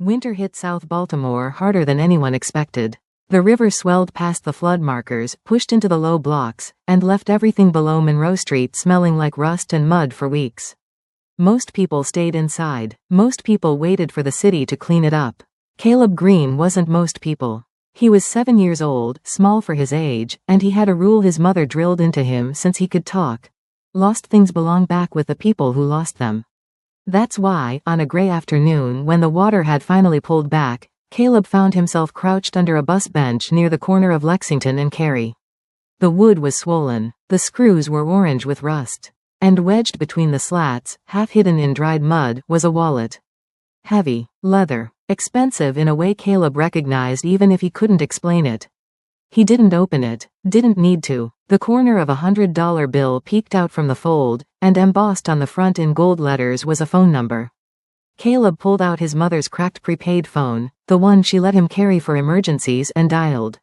Winter hit South Baltimore harder than anyone expected. The river swelled past the flood markers, pushed into the low blocks, and left everything below Monroe Street smelling like rust and mud for weeks. Most people stayed inside. Most people waited for the city to clean it up. Caleb Green wasn't most people. He was 7 years old, small for his age, and he had a rule his mother drilled into him since he could talk. Lost things belong back with the people who lost them. That's why, on a gray afternoon when the water had finally pulled back, Caleb found himself crouched under a bus bench near the corner of Lexington and Cary. The wood was swollen. The screws were orange with rust. And wedged between the slats, half hidden in dried mud, was a wallet. Heavy. Leather. Expensive in a way Caleb recognized even if he couldn't explain it. He didn't open it. Didn't need to. The corner of $100 bill peeked out from the fold, and embossed on the front in gold letters was a phone number. Caleb pulled out his mother's cracked prepaid phone, the one she let him carry for emergencies, and dialed.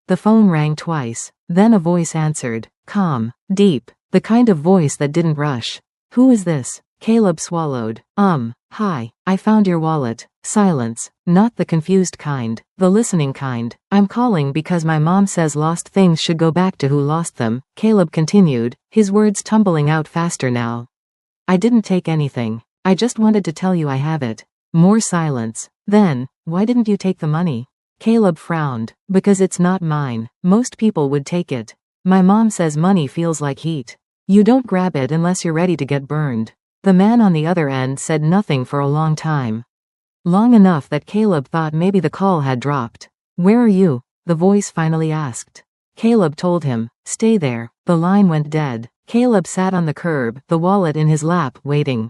The phone rang twice. Then a voice answered. Calm. Deep. The kind of voice that didn't rush. Who is this? Caleb swallowed. Hi. I found your wallet. Silence. Not the confused kind. The listening kind. I'm calling because my mom says lost things should go back to who lost them, Caleb continued, his words tumbling out faster now. I didn't take anything. I just wanted to tell you I have it. More silence. Then, why didn't you take the money? Caleb frowned. Because it's not mine. Most people would take it. My mom says money feels like heat. You don't grab it unless you're ready to get burned. The man on the other end said nothing for a long time. Long enough that Caleb thought maybe the call had dropped. Where are you? The voice finally asked. Caleb told him. Stay there. The line went dead. Caleb sat on the curb, the wallet in his lap, waiting.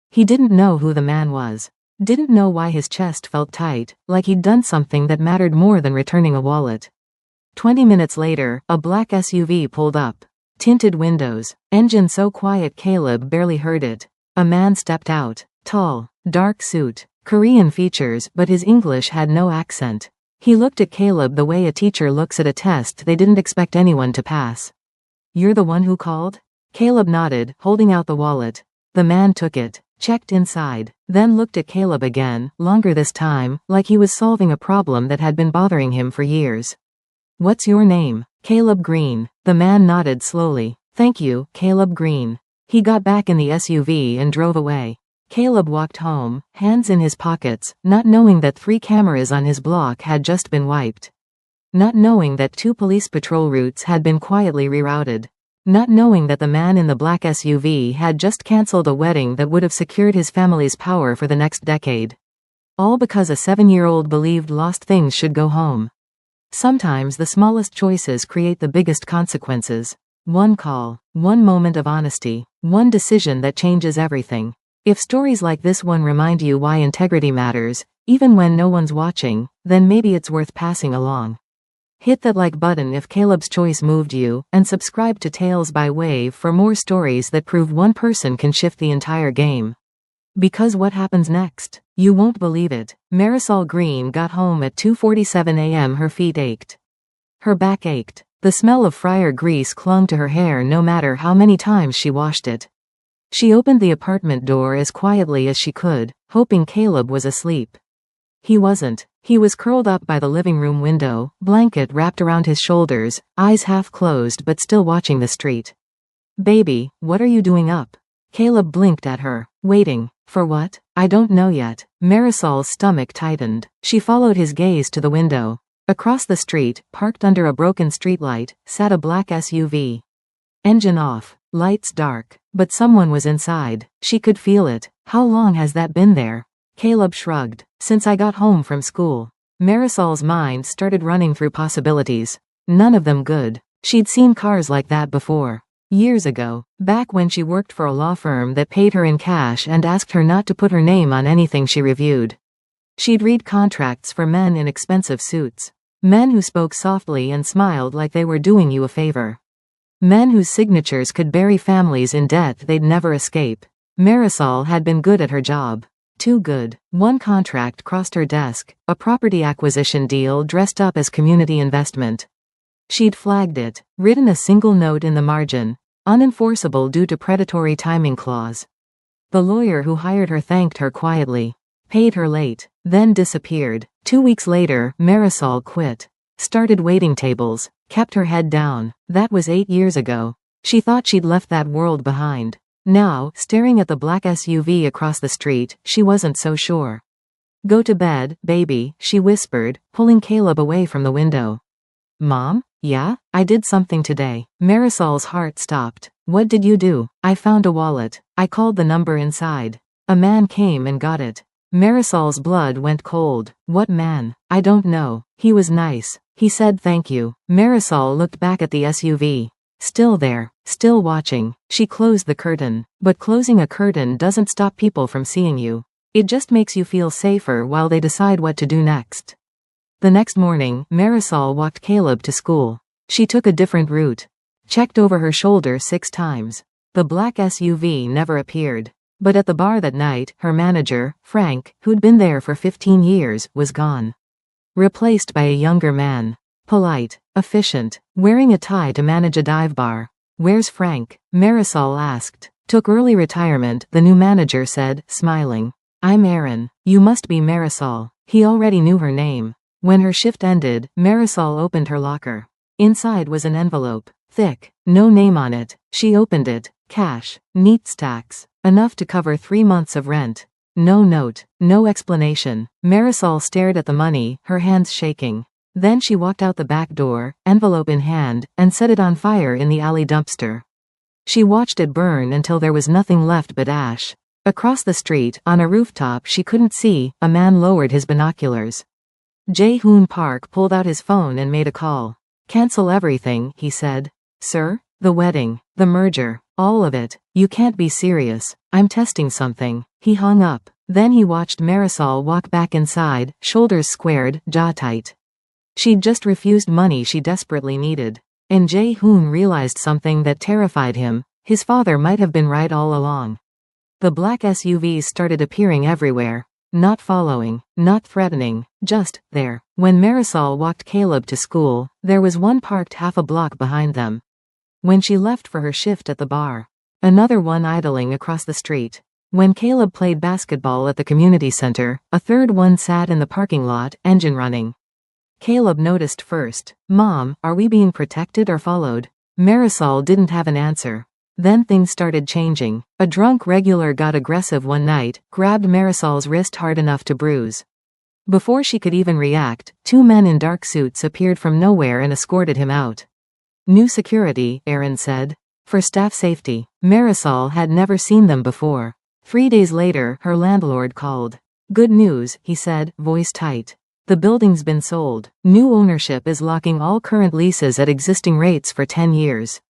He didn't know who the man was. Didn't know why his chest felt tight, like he'd done something that mattered more than returning a wallet. 20 minutes later, a black SUV pulled up. Tinted windows. Engine so quiet Caleb barely heard it. A man stepped out. Tall. Dark suit. Korean features, but his English had no accent. He looked at Caleb the way a teacher looks at a test they didn't expect anyone to pass. You're the one who called? Caleb nodded, holding out the wallet. The man took it, checked inside, then looked at Caleb again, longer this time, like he was solving a problem that had been bothering him for years. What's your name? Caleb Green. The man nodded slowly. Thank you, Caleb Green. He got back in the SUV and drove away. Caleb walked home, hands in his pockets, not knowing that 3 cameras on his block had just been wiped. Not knowing that 2 police patrol routes had been quietly rerouted. Not knowing that the man in the black SUV had just cancelled a wedding that would have secured his family's power for the next decade. All because a 7-year-old believed lost things should go home. Sometimes the smallest choices create the biggest consequences. One call, one moment of honesty, one decision that changes everything. If stories like this one remind you why integrity matters, even when no one's watching, then maybe it's worth passing along. Hit that like button if Caleb's choice moved you, and subscribe to Tales by Wave for more stories that prove one person can shift the entire game. Because what happens next? You won't believe it. Marisol Green got home at 2:47 a.m. Her feet ached. Her back ached. The smell of fryer grease clung to her hair no matter how many times she washed it. She opened the apartment door as quietly as she could, hoping Caleb was asleep. He wasn't. He was curled up by the living room window, blanket wrapped around his shoulders, eyes half closed but still watching the street. Baby, what are you doing up? Caleb blinked at her. Waiting. For what? I don't know yet. Marisol's stomach tightened. She followed his gaze to the window. Across the street, parked under a broken streetlight, sat a black SUV. Engine off. Lights dark. But someone was inside. She could feel it. How long has that been there? Caleb shrugged. Since I got home from school. Marisol's mind started running through possibilities. None of them good. She'd seen cars like that before. Years ago, back when she worked for a law firm that paid her in cash and asked her not to put her name on anything she reviewed. She'd read contracts for men in expensive suits. Men who spoke softly and smiled like they were doing you a favor. Men whose signatures could bury families in debt they'd never escape. Marisol had been good at her job. Too good. One contract crossed her desk, a property acquisition deal dressed up as community investment. She'd flagged it, written a single note in the margin, unenforceable due to predatory timing clause. The lawyer who hired her thanked her quietly. Paid her late. then disappeared. 2 weeks later, Marisol quit. Started waiting tables. Kept her head down. That was 8 years ago. She thought she'd left that world behind. Now, staring at the black SUV across the street, she wasn't so sure. Go to bed, baby, she whispered, pulling Caleb away from the window. Mom? Yeah? I did something today. Marisol's heart stopped. What did you do? I found a wallet. I called the number inside. A man came and got it. Marisol's blood went cold. What man? I don't know. He was nice. He said thank you. Marisol looked back at the SUV. Still there. Still watching. She closed the curtain. But closing a curtain doesn't stop people from seeing you. It just makes you feel safer while they decide what to do next. The next morning, Marisol walked Caleb to school. She took a different route. Checked over her shoulder 6 times. The black SUV never appeared. But at the bar that night, her manager, Frank, who'd been there for 15 years, was gone. Replaced by a younger man. Polite, efficient, wearing a tie to manage a dive bar. Where's Frank? Marisol asked. Took early retirement, the new manager said, smiling. I'm Aaron. You must be Marisol. He already knew her name. When her shift ended, Marisol opened her locker. Inside was an envelope. Thick. No name on it. She opened it. Cash. Neat stacks. Enough to cover 3 months of rent. No note. No explanation. Marisol stared at the money, her hands shaking. Then she walked out the back door, envelope in hand, and set it on fire in the alley dumpster. She watched it burn until there was nothing left but ash. Across the street, on a rooftop she couldn't see, a man lowered his binoculars. Jae-hoon Park pulled out his phone and made a call. Cancel everything, he said. Sir? The wedding. The merger. All of it. You can't be serious. I'm testing something. He hung up. Then he watched Marisol walk back inside, shoulders squared, jaw tight. She'd just refused money she desperately needed. And Jae-hoon realized something that terrified him. His father might have been right all along. The black SUVs started appearing everywhere. Not following, not threatening, just there. When Marisol walked Caleb to school, there was one parked half a block behind them. When she left for her shift at the bar, another one idling across the street. When Caleb played basketball at the community center, a third one sat in the parking lot, engine running. Caleb noticed first. Mom, are we being protected or followed? Marisol didn't have an answer. Then things started changing. A drunk regular got aggressive one night, grabbed Marisol's wrist hard enough to bruise. Before she could even react, 2 men in dark suits appeared from nowhere and escorted him out. New security, Aaron said. For staff safety. Marisol had never seen them before. 3 days later, her landlord called. Good news, he said, voice tight. The building's been sold. New ownership is locking all current leases at existing rates for 10 years.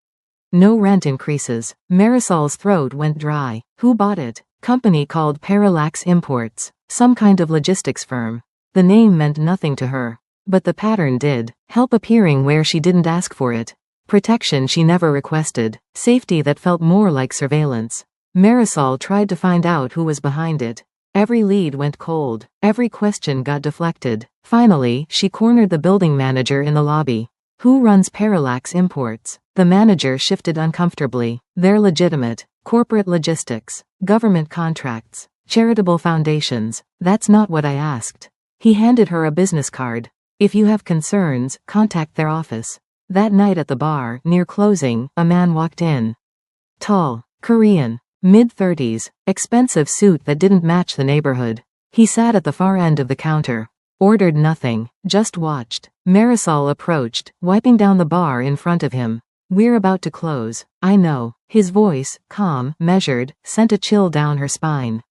No rent increases. Marisol's throat went dry. Who bought it? Company called Parallax Imports. Some kind of logistics firm. The name meant nothing to her. But the pattern did. Help appearing where she didn't ask for it. Protection she never requested. Safety that felt more like surveillance. Marisol tried to find out who was behind it. Every lead went cold. Every question got deflected. Finally, she cornered the building manager in the lobby. Who runs Parallax Imports? The manager shifted uncomfortably. They're legitimate. Corporate logistics. Government contracts. Charitable foundations. That's not what I asked. He handed her a business card. If you have concerns, contact their office. That night at the bar, near closing, a man walked in. Tall. Korean. Mid-30s. Expensive suit that didn't match the neighborhood. He sat at the far end of the counter. Ordered nothing. Just watched. Marisol approached, wiping down the bar in front of him. We're about to close. I know. His voice, calm, measured, sent a chill down her spine.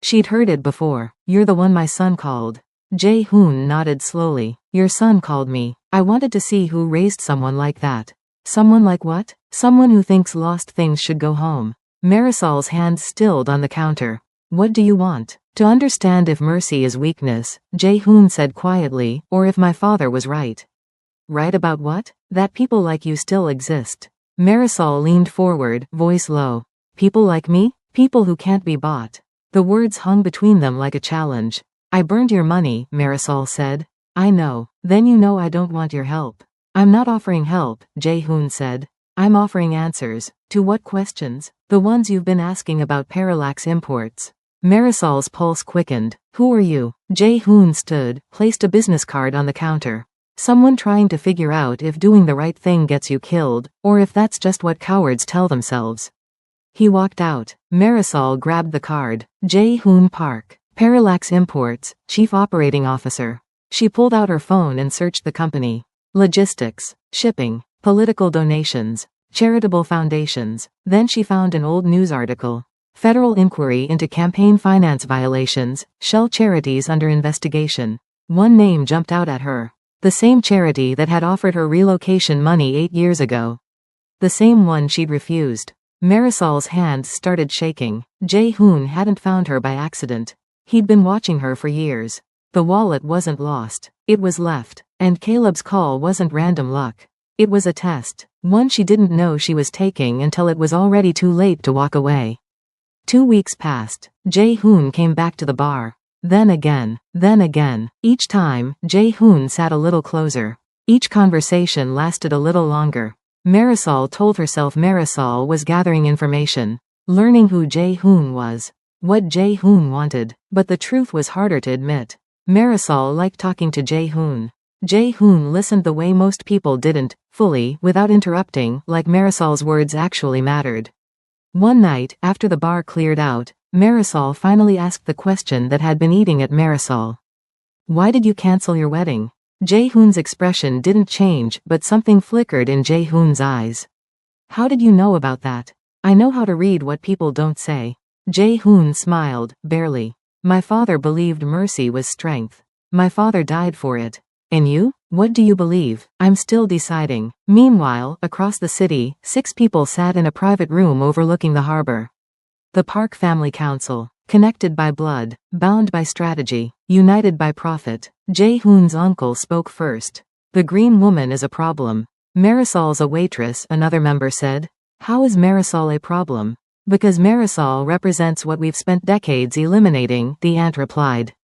She'd heard it before. You're the one my son called. Jae-hoon nodded slowly. Your son called me. I wanted to see who raised someone like that. Someone like what? Someone who thinks lost things should go home. Marisol's hand stilled on the counter. What do you want? To understand if mercy is weakness, Jae-hoon said quietly, or if my father was right. Right about what? That people like you still exist. Marisol leaned forward, voice low. People like me? People who can't be bought. The words hung between them like a challenge. I burned your money, Marisol said. I know. Then you know I don't want your help. I'm not offering help, Jae-hoon said. I'm offering answers. To what questions? The ones you've been asking about Parallax Imports. Marisol's pulse quickened. Who are you? Jae-hoon stood, placed a business card on the counter. Someone trying to figure out if doing the right thing gets you killed, or if that's just what cowards tell themselves. He walked out. Marisol grabbed the card. Jae-hoon Park, Parallax Imports, Chief Operating Officer. She pulled out her phone and searched the company. Logistics, shipping, political donations, charitable foundations. Then she found an old news article. Federal inquiry into campaign finance violations, Shell charities under investigation. One name jumped out at her. The same charity that had offered her relocation money 8 years ago. The same one she'd refused. Marisol's hands started shaking. Jae-hoon hadn't found her by accident. He'd been watching her for years. The wallet wasn't lost. It was left. And Caleb's call wasn't random luck. It was a test. One she didn't know she was taking until it was already too late to walk away. 2 weeks passed. Jae-hoon came back to the bar. Then again. Each time, Jae-hoon sat a little closer. Each conversation lasted a little longer. Marisol told herself Marisol was gathering information, learning who Jae-hoon was, what Jae-hoon wanted, but the truth was harder to admit. Marisol liked talking to Jae-hoon. Jae-hoon listened the way most people didn't, fully, without interrupting, like Marisol's words actually mattered. One night, after the bar cleared out, Marisol finally asked the question that had been eating at Marisol. Why did you cancel your wedding? Jae-hoon's expression didn't change, but something flickered in Jae-hoon's eyes. How did you know about that? I know how to read what people don't say. Jae-hoon smiled, barely. My father believed mercy was strength. My father died for it. And you? What do you believe? I'm still deciding. Meanwhile, across the city, 6 people sat in a private room overlooking the harbor. The Park Family Council. Connected by blood, bound by strategy, united by profit. Jae-hoon's uncle spoke first. The green woman is a problem. Marisol's a waitress, another member said. How is Marisol a problem? Because Marisol represents what we've spent decades eliminating, the aunt replied.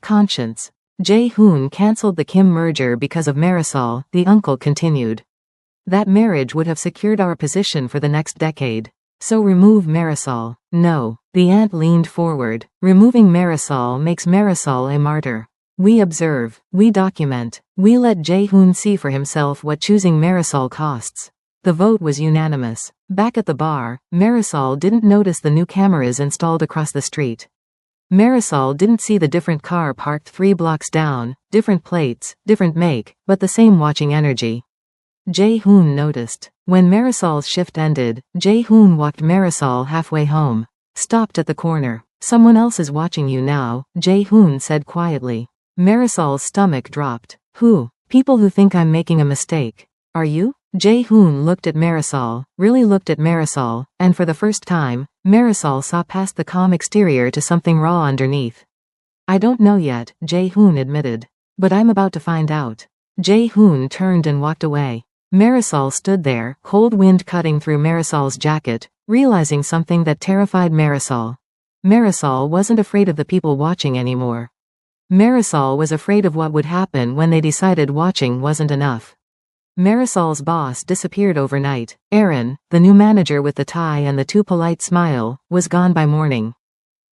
Conscience. Jae-hoon cancelled the Kim merger because of Marisol, the uncle continued. That marriage would have secured our position for the next decade. So remove Marisol. No. The aunt leaned forward. Removing Marisol makes Marisol a martyr. We observe. We document. We let Jae-hoon see for himself what choosing Marisol costs. The vote was unanimous. Back at the bar, Marisol didn't notice the new cameras installed across the street. Marisol didn't see the different car parked 3 blocks down, different plates, different make, but the same watching energy. Jae-hoon noticed. When Marisol's shift ended, Jae-hoon walked Marisol halfway home. Stopped at the corner. Someone else is watching you now, Jae-hoon said quietly. Marisol's stomach dropped. Who? People who think I'm making a mistake. Are you? Jae-hoon looked at Marisol, really looked at Marisol, and for the first time, Marisol saw past the calm exterior to something raw underneath. I don't know yet, Jae-hoon admitted. But I'm about to find out. Jae-hoon turned and walked away. Marisol stood there, cold wind cutting through Marisol's jacket, realizing something that terrified Marisol. Marisol wasn't afraid of the people watching anymore. Marisol was afraid of what would happen when they decided watching wasn't enough. Marisol's boss disappeared overnight. Aaron, the new manager with the tie and the too polite smile, was gone by morning.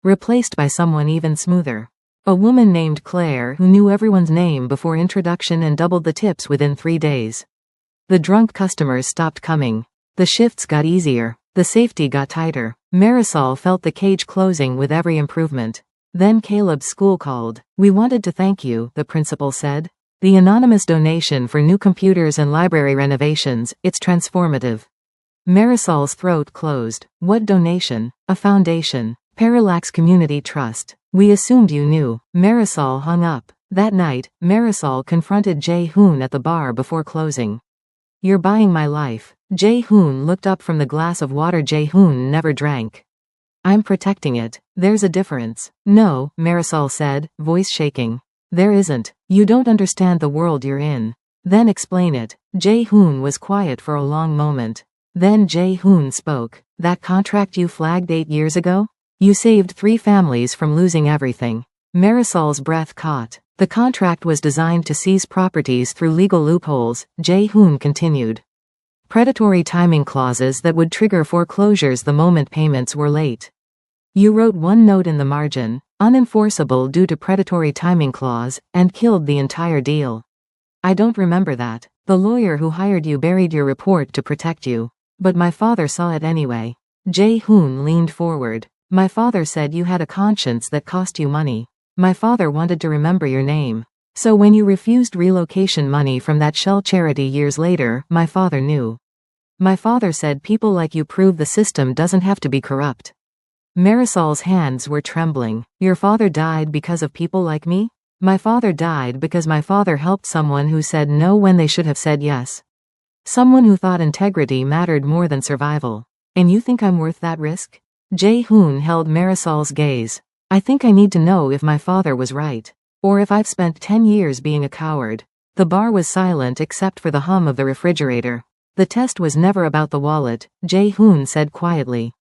Replaced by someone even smoother. A woman named Claire who knew everyone's name before introduction and doubled the tips within 3 days. The drunk customers stopped coming. The shifts got easier. The safety got tighter. Marisol felt the cage closing with every improvement. Then Caleb's school called. We wanted to thank you, the principal said. The anonymous donation for new computers and library renovations, it's transformative. Marisol's throat closed. What donation? A foundation. Parallax Community Trust. We assumed you knew. Marisol hung up. That night, Marisol confronted Jae-hoon at the bar before closing. You're buying my life. Jae-hoon looked up from the glass of water Jae-hoon never drank. I'm protecting it. There's a difference. No, Marisol said, voice shaking. There isn't. You don't understand the world you're in. Then explain it. Jae-hoon was quiet for a long moment. Then Jae-hoon spoke. That contract you flagged 8 years ago? You saved 3 families from losing everything. Marisol's breath caught. The contract was designed to seize properties through legal loopholes, Jae-hoon continued. Predatory timing clauses that would trigger foreclosures the moment payments were late. You wrote one note in the margin, unenforceable due to predatory timing clause, and killed the entire deal. I don't remember that. The lawyer who hired you buried your report to protect you. But my father saw it anyway. Jae-hoon leaned forward. My father said you had a conscience that cost you money. My father wanted to remember your name. So when you refused relocation money from that shell charity years later, my father knew. My father said people like you prove the system doesn't have to be corrupt. Marisol's hands were trembling. Your father died because of people like me? My father died because my father helped someone who said no when they should have said yes. Someone who thought integrity mattered more than survival. And you think I'm worth that risk? Jae-hoon held Marisol's gaze. I think I need to know if my father was right. Or if I've spent 10 years being a coward. The bar was silent except for the hum of the refrigerator. The test was never about the wallet, Jae-hoon said quietly.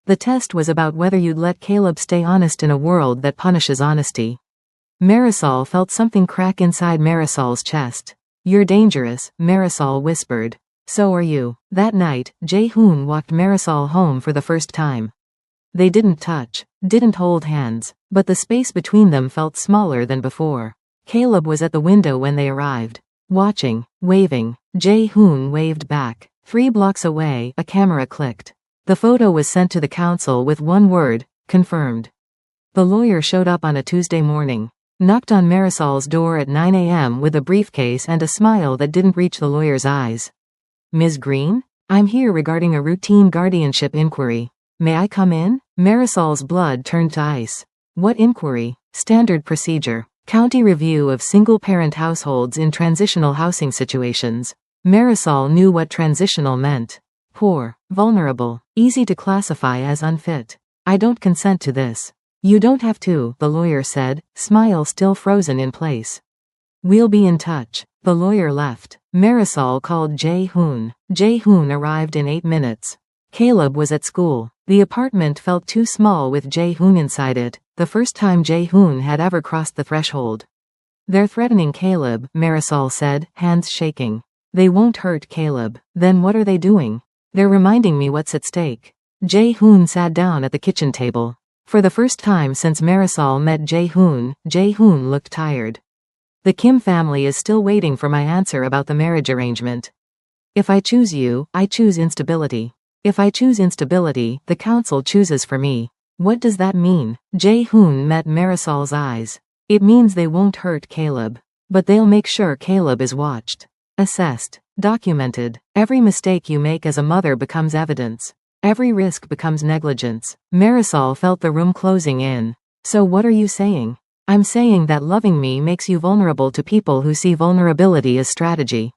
The test was about whether you'd let Caleb stay honest in a world that punishes honesty. Marisol felt something crack inside Marisol's chest. You're dangerous, Marisol whispered. So are you. That night, Jae-hoon walked Marisol home for the first time. They didn't touch, didn't hold hands, but the space between them felt smaller than before. Caleb was at the window when they arrived. Watching, waving. Jae-hoon waved back. 3 blocks away, a camera clicked. The photo was sent to the council with one word, confirmed. The lawyer showed up on a Tuesday morning. Knocked on Marisol's door at 9 a.m. with a briefcase and a smile that didn't reach the lawyer's eyes. Ms. Green? I'm here regarding a routine guardianship inquiry. May I come in? Marisol's blood turned to ice. What inquiry? Standard procedure. County review of single-parent households in transitional housing situations. Marisol knew what transitional meant. Poor, vulnerable, easy to classify as unfit. I don't consent to this. You don't have to, the lawyer said, smile still frozen in place. We'll be in touch. The lawyer left. Marisol called Jae-hoon. Jae-hoon arrived in 8 minutes. Caleb was at school. The apartment felt too small with Jae-hoon inside it, the first time Jae-hoon had ever crossed the threshold. They're threatening Caleb, Marisol said, hands shaking. They won't hurt Caleb. Then what are they doing? They're reminding me what's at stake. Jae-hoon sat down at the kitchen table. For the first time since Marisol met Jae-hoon, Jae-hoon looked tired. The Kim family is still waiting for my answer about the marriage arrangement. If I choose you, I choose instability. If I choose instability, the council chooses for me. What does that mean? Jae-hoon met Marisol's eyes. It means they won't hurt Caleb. But they'll make sure Caleb is watched. Assessed. Documented. Every mistake you make as a mother becomes evidence. Every risk becomes negligence. Marisol felt the room closing in. So what are you saying? I'm saying that loving me makes you vulnerable to people who see vulnerability as strategy.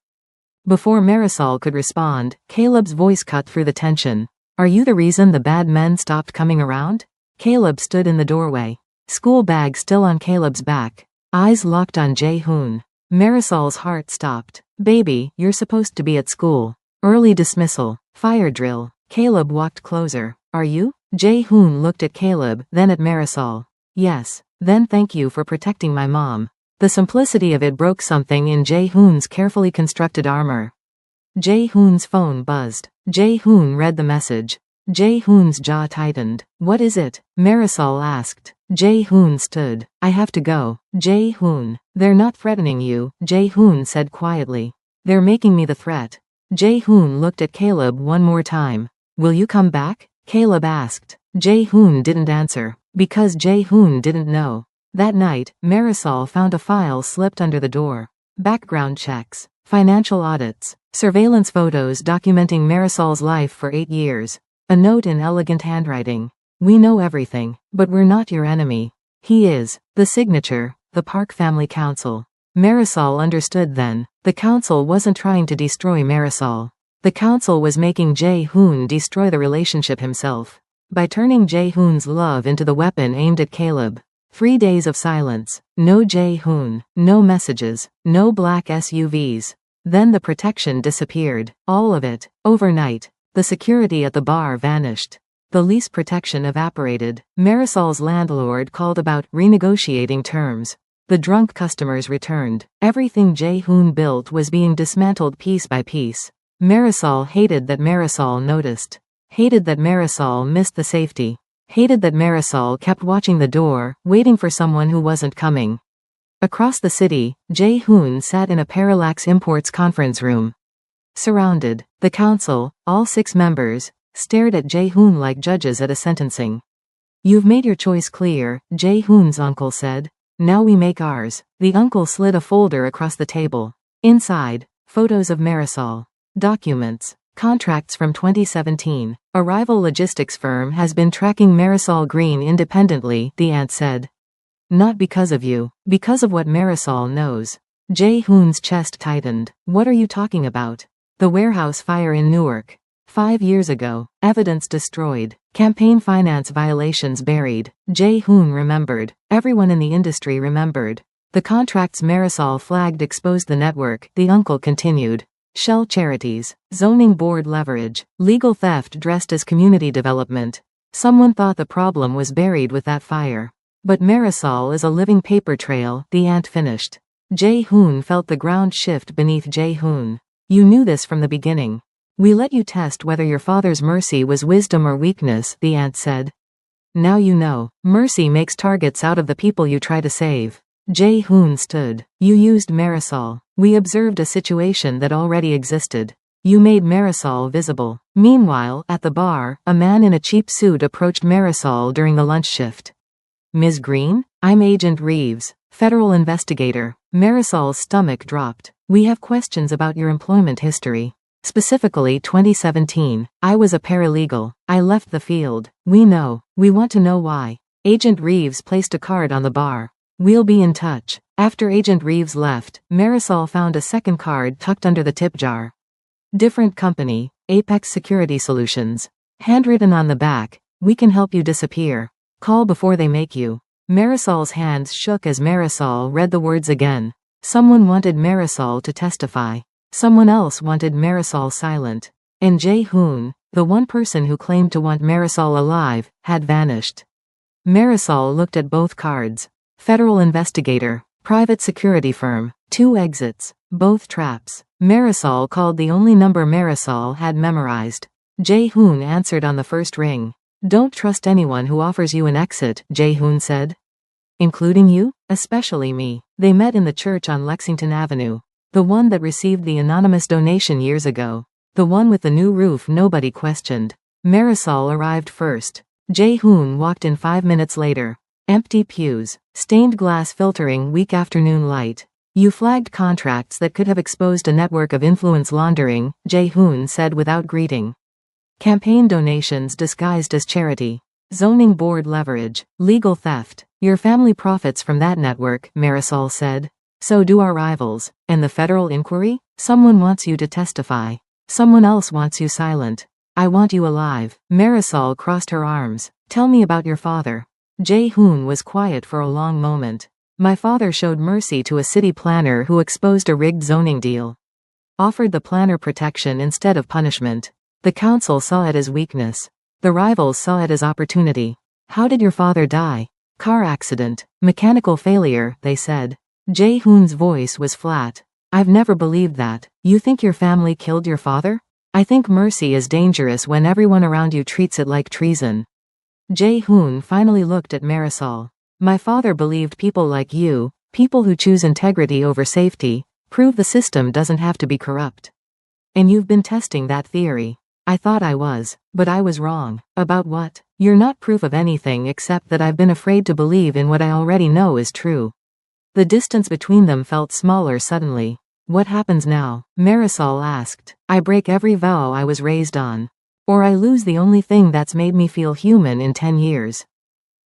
Before Marisol could respond, Caleb's voice cut through the tension. Are you the reason the bad men stopped coming around? Caleb stood in the doorway. School bag still on Caleb's back. Eyes locked on Jae-hoon. Marisol's heart stopped. Baby, you're supposed to be at school. Early dismissal. Fire drill. Caleb walked closer. Are you? Jae-hoon looked at Caleb, then at Marisol. Yes. Then thank you for protecting my mom. The simplicity of it broke something in Jae-hoon's carefully constructed armor. Jae-hoon's phone buzzed. Jae-hoon read the message. Jae-hoon's jaw tightened. What is it? Marisol asked. Jae-hoon stood. I have to go. Jae-hoon. They're not threatening you, Jae-hoon said quietly. They're making me the threat. Jae-hoon looked at Caleb one more time. Will you come back? Caleb asked. Jae-hoon didn't answer, because Jae-hoon didn't know. That night, Marisol found a file slipped under the door. Background checks, financial audits, surveillance photos documenting Marisol's life for 8 years. A note in elegant handwriting. We know everything, but we're not your enemy. He is. The signature, the Park Family Council. Marisol understood then. The council wasn't trying to destroy Marisol. The council was making Jae-hoon destroy the relationship himself. By turning Jae-hoon's love into the weapon aimed at Caleb. 3 days of silence. No Jae-hoon. No messages. No black SUVs. Then the protection disappeared. All of it. Overnight. The security at the bar vanished. The lease protection evaporated. Marisol's landlord called about renegotiating terms. The drunk customers returned. Everything Jae-hoon built was being dismantled piece by piece. Marisol hated that Marisol noticed. Hated that Marisol missed the safety. Hated that Marisol kept watching the door, waiting for someone who wasn't coming. Across the city, Jae-hoon sat in a Parallax Imports conference room. Surrounded, the council, all 6 members, stared at Jae-hoon like judges at a sentencing. You've made your choice clear, Jae-hoon's uncle said. Now we make ours. The uncle slid a folder across the table. Inside, photos of Marisol. Documents. Contracts from 2017. A rival logistics firm has been tracking Marisol Green independently, the aunt said. Not because of you, because of what Marisol knows. Jae-hoon's chest tightened. What are you talking about? The warehouse fire in Newark. 5 years ago. Evidence destroyed. Campaign finance violations buried. Jae-hoon remembered. Everyone in the industry remembered. The contracts Marisol flagged exposed the network, the uncle continued. Shell charities, zoning board leverage, legal theft dressed as community development. Someone thought the problem was buried with that fire. But Marisol is a living paper trail, the aunt finished. Jae-hoon felt the ground shift beneath Jae-hoon. You knew this from the beginning. We let you test whether your father's mercy was wisdom or weakness, the aunt said. Now you know. Mercy makes targets out of the people you try to save. Jae-hoon stood. You used Marisol. We observed a situation that already existed. You made Marisol visible. Meanwhile, at the bar, a man in a cheap suit approached Marisol during the lunch shift. Ms. Green? I'm Agent Reeves, federal investigator. Marisol's stomach dropped. We have questions about your employment history. Specifically 2017. I was a paralegal. I left the field. We know. We want to know why. Agent Reeves placed a card on the bar. We'll be in touch. After Agent Reeves left, Marisol found a second card tucked under the tip jar. Different company, Apex Security Solutions. Handwritten on the back, we can help you disappear. Call before they make you. Marisol's hands shook as Marisol read the words again. Someone wanted Marisol to testify. Someone else wanted Marisol silent. And Jae-hoon, the one person who claimed to want Marisol alive, had vanished. Marisol looked at both cards. Federal investigator, private security firm, 2 exits, both traps. Marisol called the only number Marisol had memorized. Jae-hoon answered on the first ring. Don't trust anyone who offers you an exit, Jae-hoon said. Including you? Especially me. They met in the church on Lexington Avenue. The one that received the anonymous donation years ago. The one with the new roof nobody questioned. Marisol arrived first. Jae-hoon walked in 5 minutes later. Empty pews, stained glass filtering weak afternoon light. You flagged contracts that could have exposed a network of influence laundering, Jae-hoon said without greeting. Campaign donations disguised as charity. Zoning board leverage, legal theft. Your family profits from that network, Marisol said. So do our rivals. And the federal inquiry? Someone wants you to testify. Someone else wants you silent. I want you alive. Marisol crossed her arms. Tell me about your father. Jae-hoon was quiet for a long moment. My father showed mercy to a city planner who exposed a rigged zoning deal. Offered the planner protection instead of punishment. The council saw it as weakness. The rivals saw it as opportunity. How did your father die? Car accident. Mechanical failure, they said. Jae-hoon's voice was flat. I've never believed that. You think your family killed your father? I think mercy is dangerous when everyone around you treats it like treason. Jae-hoon finally looked at Marisol. My father believed people like you, people who choose integrity over safety, prove the system doesn't have to be corrupt. And you've been testing that theory. I thought I was, but I was wrong. About what? You're not proof of anything except that I've been afraid to believe in what I already know is true. The distance between them felt smaller suddenly. What happens now? Marisol asked. I break every vow I was raised on. Or I lose the only thing that's made me feel human in 10 years.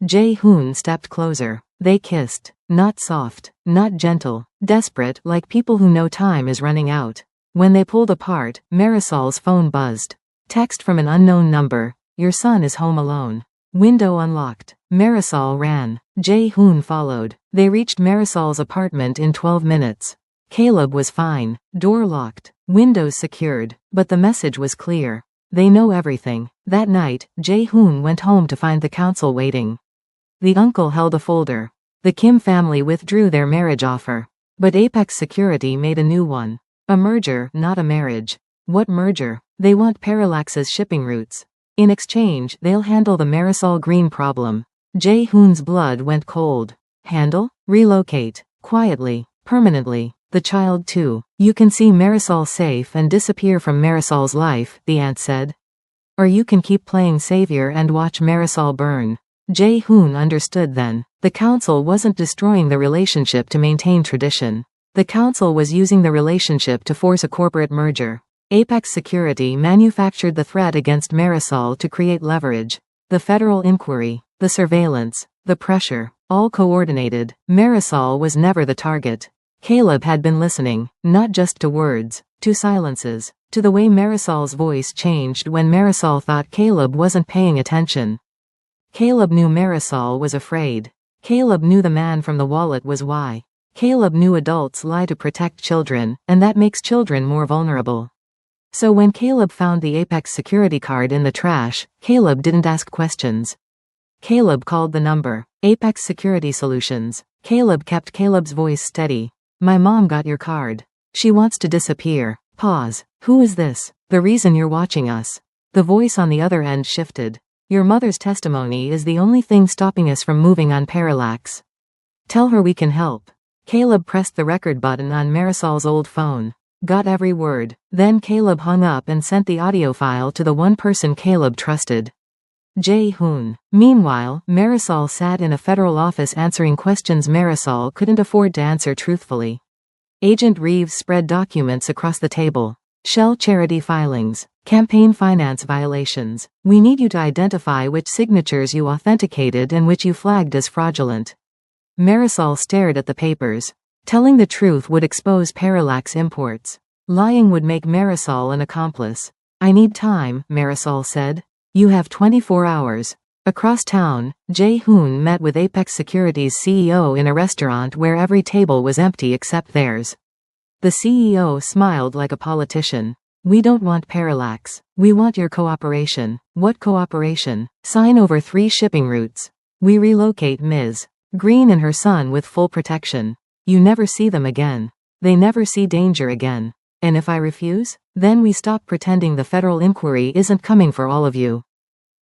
Jae-hoon stepped closer. They kissed. Not soft, not gentle, desperate like people who know time is running out. When they pulled apart, Marisol's phone buzzed. Text from an unknown number. Your son is home alone. Window unlocked. Marisol ran. Jae-hoon followed. They reached Marisol's apartment in 12 minutes. Caleb was fine. Door locked. Windows secured. But the message was clear. They know everything. That night, Jae-hoon went home to find the council waiting. The uncle held a folder. The Kim family withdrew their marriage offer. But Apex Security made a new one. A merger, not a marriage. What merger? They want Parallax's shipping routes. In exchange, they'll handle the Marisol Green problem. Jae-hoon's blood went cold. Handle? Relocate. Quietly. Permanently. The child too. You can see Marisol safe and disappear from Marisol's life, the aunt said. Or you can keep playing savior and watch Marisol burn. Jae-hoon understood then. The council wasn't destroying the relationship to maintain tradition. The council was using the relationship to force a corporate merger. Apex Security manufactured the threat against Marisol to create leverage. The federal inquiry, the surveillance, the pressure, all coordinated. Marisol was never the target. Caleb had been listening, not just to words, to silences, to the way Marisol's voice changed when Marisol thought Caleb wasn't paying attention. Caleb knew Marisol was afraid. Caleb knew the man from the wallet was why. Caleb knew adults lie to protect children, and that makes children more vulnerable. So when Caleb found the Apex security card in the trash, Caleb didn't ask questions. Caleb called the number. Apex Security Solutions. Caleb kept Caleb's voice steady. My mom got your card. She wants to disappear. Pause. Who is this? The reason you're watching us. The voice on the other end shifted. Your mother's testimony is the only thing stopping us from moving on Parallax. Tell her we can help. Caleb pressed the record button on Marisol's old phone. Got every word. Then Caleb hung up and sent the audio file to the one person Caleb trusted. Jae-hoon. Meanwhile, Marisol sat in a federal office answering questions Marisol couldn't afford to answer truthfully. Agent Reeves spread documents across the table. Shell charity filings. Campaign finance violations. We need you to identify which signatures you authenticated and which you flagged as fraudulent. Marisol stared at the papers. Telling the truth would expose Parallax imports. Lying would make Marisol an accomplice. I need time, Marisol said. You have 24 hours. Across town, Jae-hoon met with Apex Security's CEO in a restaurant where every table was empty except theirs. The CEO smiled like a politician. We don't want Parallax. We want your cooperation. What cooperation? Sign over 3 shipping routes. We relocate Ms. Green and her son with full protection. You never see them again. They never see danger again. And if I refuse, then we stop pretending the federal inquiry isn't coming for all of you.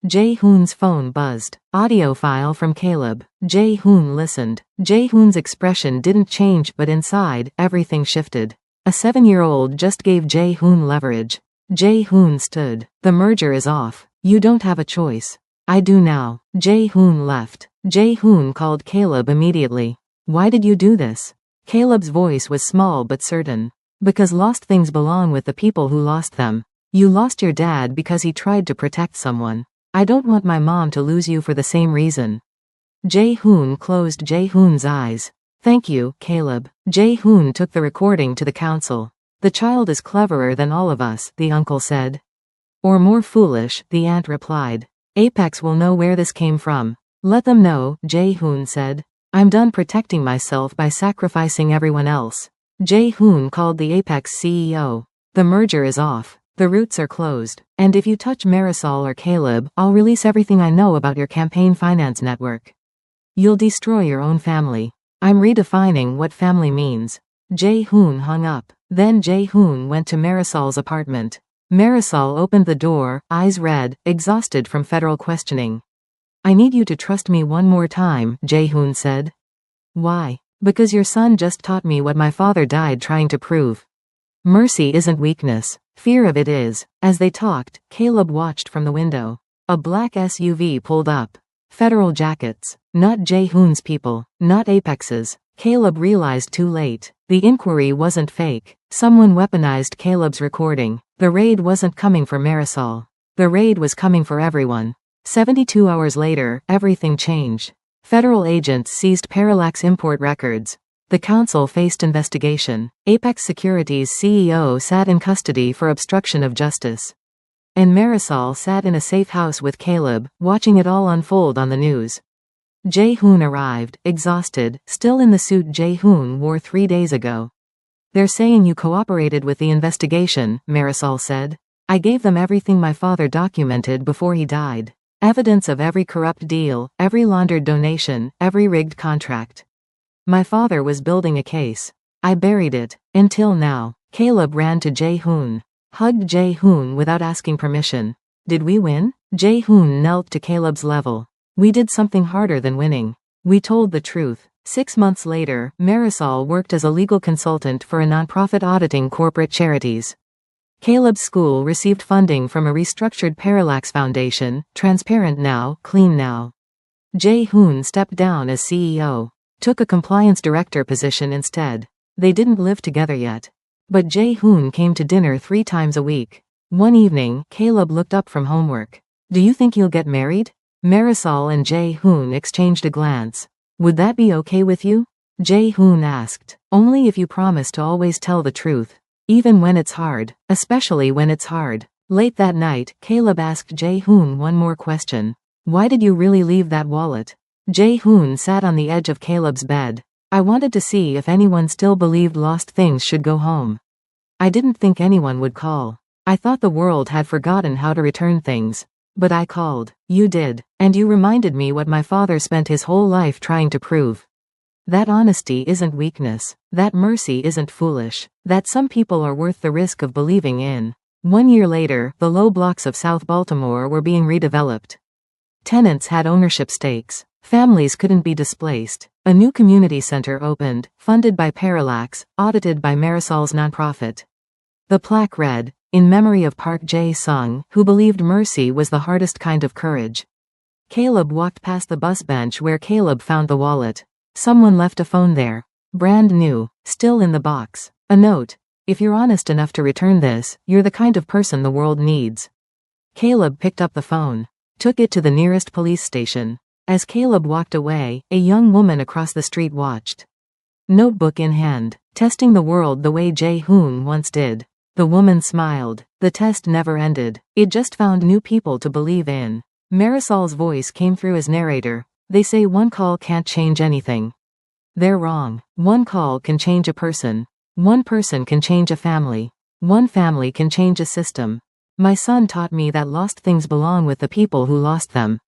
Jae-hoon's phone buzzed. Audio file from Caleb. Jae-hoon listened. Jae-hoon's expression didn't change, but inside, everything shifted. A 7-year-old just gave Jae-hoon leverage. Jae-hoon stood. The merger is off. You don't have a choice. I do now. Jae-hoon left. Jae-hoon called Caleb immediately. Why did you do this? Caleb's voice was small but certain. Because lost things belong with the people who lost them. You lost your dad because he tried to protect someone. I don't want my mom to lose you for the same reason. Jae-hoon closed Jae-hoon's eyes. Thank you, Caleb. Jae-hoon took the recording to the council. The child is cleverer than all of us, the uncle said. Or more foolish, the aunt replied. Apex will know where this came from. Let them know, Jae-hoon said. I'm done protecting myself by sacrificing everyone else. Jae-hoon called the Apex CEO. The merger is off. The routes are closed. And if you touch Marisol or Caleb, I'll release everything I know about your campaign finance network. You'll destroy your own family. I'm redefining what family means. Jae-hoon hung up. Then Jae-hoon went to Marisol's apartment. Marisol opened the door, eyes red, exhausted from federal questioning. I need you to trust me one more time, Jae-hoon said. Why? Because your son just taught me what my father died trying to prove. Mercy isn't weakness. Fear of it is. As they talked, Caleb watched from the window. A black SUV pulled up. Federal jackets. Not Jae-hoon's people. Not Apex's. Caleb realized too late. The inquiry wasn't fake. Someone weaponized Caleb's recording. The raid wasn't coming for Marisol. The raid was coming for everyone. 72 hours later, everything changed. Federal agents seized Parallax import records. The council faced investigation. Apex Security's CEO sat in custody for obstruction of justice. And Marisol sat in a safe house with Caleb, watching it all unfold on the news. Jae-hoon arrived, exhausted, still in the suit Jae-hoon wore 3 days ago. They're saying you cooperated with the investigation, Marisol said. I gave them everything my father documented before he died. Evidence of every corrupt deal, every laundered donation, every rigged contract. My father was building a case. I buried it. Until now. Caleb ran to Jae-hoon. Hugged Jae-hoon without asking permission. Did we win? Jae-hoon knelt to Caleb's level. We did something harder than winning. We told the truth. 6 months later, Marisol worked as a legal consultant for a nonprofit auditing corporate charities. Caleb's school received funding from a restructured Parallax Foundation, transparent now, clean now. Jae-hoon stepped down as CEO. Took a compliance director position instead. They didn't live together yet. But Jae-hoon came to dinner 3 times a week. One evening, Caleb looked up from homework. Do you think you'll get married? Marisol and Jae-hoon exchanged a glance. Would that be okay with you? Jae-hoon asked. Only if you promise to always tell the truth. Even when it's hard. Especially when it's hard. Late that night, Caleb asked Jae-hoon one more question. Why did you really leave that wallet? Jae-hoon sat on the edge of Caleb's bed. I wanted to see if anyone still believed lost things should go home. I didn't think anyone would call. I thought the world had forgotten how to return things. But I called. You did. And you reminded me what my father spent his whole life trying to prove. That honesty isn't weakness. That mercy isn't foolish. That some people are worth the risk of believing in. 1 year later, the low blocks of South Baltimore were being redeveloped. Tenants had ownership stakes. Families couldn't be displaced. A new community center opened, funded by Parallax, audited by Marisol's nonprofit. The plaque read, "In memory of Park Jae-sung, who believed mercy was the hardest kind of courage." Caleb walked past the bus bench where Caleb found the wallet. Someone left a phone there. Brand new, still in the box. A note. If you're honest enough to return this, you're the kind of person the world needs. Caleb picked up the phone. Took it to the nearest police station. As Caleb walked away, a young woman across the street watched. Notebook in hand, testing the world the way Jae-hoon once did. The woman smiled. The test never ended. It just found new people to believe in. Marisol's voice came through as narrator. They say one call can't change anything. They're wrong. One call can change a person. One person can change a family. One family can change a system. My son taught me that lost things belong with the people who lost them.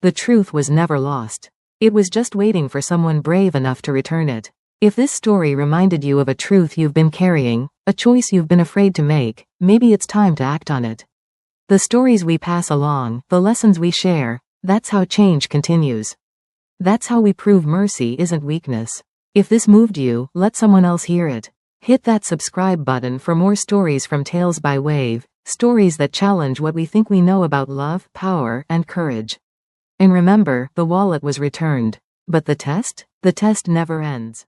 The truth was never lost. It was just waiting for someone brave enough to return it. If this story reminded you of a truth you've been carrying, a choice you've been afraid to make, maybe it's time to act on it. The stories we pass along, the lessons we share, that's how change continues. That's how we prove mercy isn't weakness. If this moved you, let someone else hear it. Hit that subscribe button for more stories from Tales by Wave, stories that challenge what we think we know about love, power, and courage. And remember, the wallet was returned. But the test? The test never ends.